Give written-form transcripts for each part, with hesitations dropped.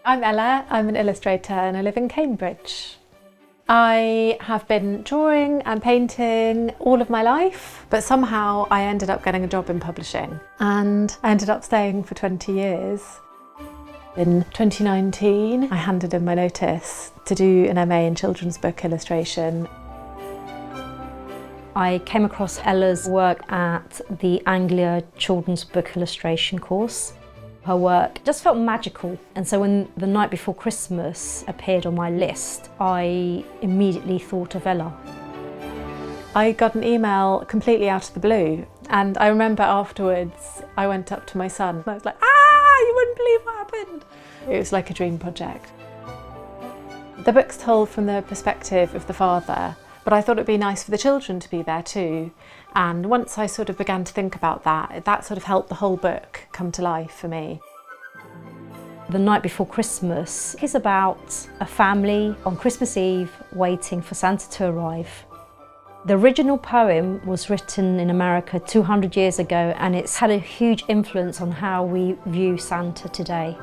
I'm Ella, I'm an illustrator and I live in Cambridge. I have been drawing and painting all of my life, but somehow I ended up getting a job in publishing and I ended up staying for 20 years. In 2019, I handed in my notice to do an MA in children's book illustration. I came across Ella's work at the Anglia Children's Book Illustration course. Her work just felt magical, and so when The Night Before Christmas appeared on my list, I immediately thought of Ella. I got an email completely out of the blue, and I remember afterwards I went up to my son and I was like, you wouldn't believe what happened. It was like a dream project. The book's told from the perspective of the father, but I thought it'd be nice for the children to be there too. And once I sort of began to think about that, that sort of helped the whole book come to life for me. The Night Before Christmas is about a family on Christmas Eve waiting for Santa to arrive. The original poem was written in America 200 years ago, and it's had a huge influence on how we view Santa today.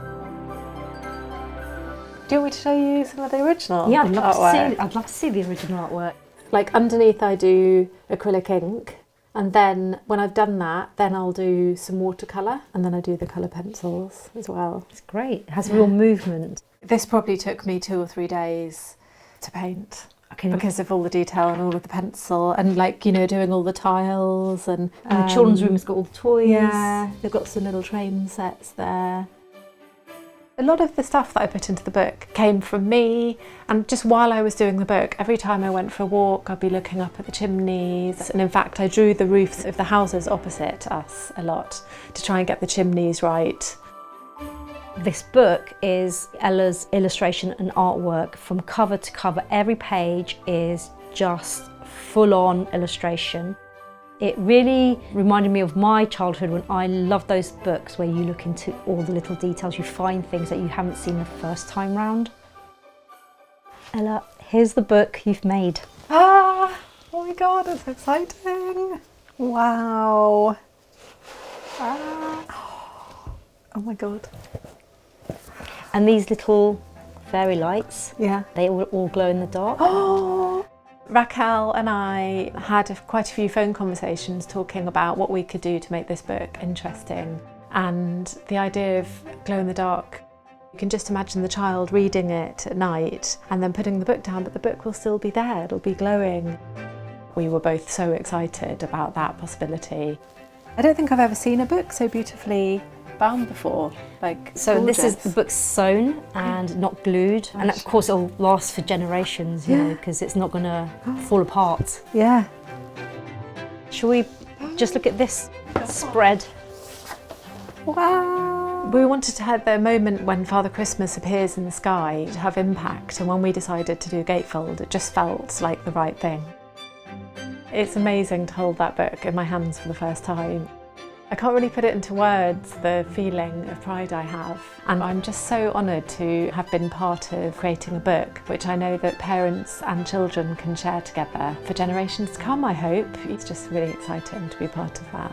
Do you want me to show you some of the original? Yeah, I'd artwork? love to see the original artwork. Like underneath I do acrylic ink, and then when I've done that, then I'll do some watercolour, and then I do the colour pencils as well. It's great, it has real movement. This probably took me 2 or 3 days to paint. Okay. Because of all the detail and all of the pencil and doing all the tiles and the children's room has got all the toys. Yeah, they've got some little train sets there. A lot of the stuff that I put into the book came from me, and just while I was doing the book, every time I went for a walk I'd be looking up at the chimneys, and in fact I drew the roofs of the houses opposite us a lot to try and get the chimneys right. This book is Ella's illustration and artwork from cover to cover. Every page is just full-on illustration. It really reminded me of my childhood when I loved those books where you look into all the little details, you find things that you haven't seen the first time round. Ella, here's the book you've made. Oh my god, it's exciting! Wow! Oh my god. And these little fairy lights, yeah, they all glow in the dark. Raquel and I had quite a few phone conversations talking about what we could do to make this book interesting. And the idea of glow in the dark, you can just imagine the child reading it at night and then putting the book down, but the book will still be there, it'll be glowing. We were both so excited about that possibility. I don't think I've ever seen a book so beautifully bound before. So gorgeous. This is the book sewn and not glued, and of course it'll last for generations, you know, because it's not going to fall apart. Yeah. Shall we just look at this spread? Wow! We wanted to have the moment when Father Christmas appears in the sky to have impact, and when we decided to do gatefold, it just felt like the right thing. It's amazing to hold that book in my hands for the first time. I can't really put it into words, the feeling of pride I have, and I'm just so honoured to have been part of creating a book which I know that parents and children can share together for generations to come, I hope. It's just really exciting to be part of that.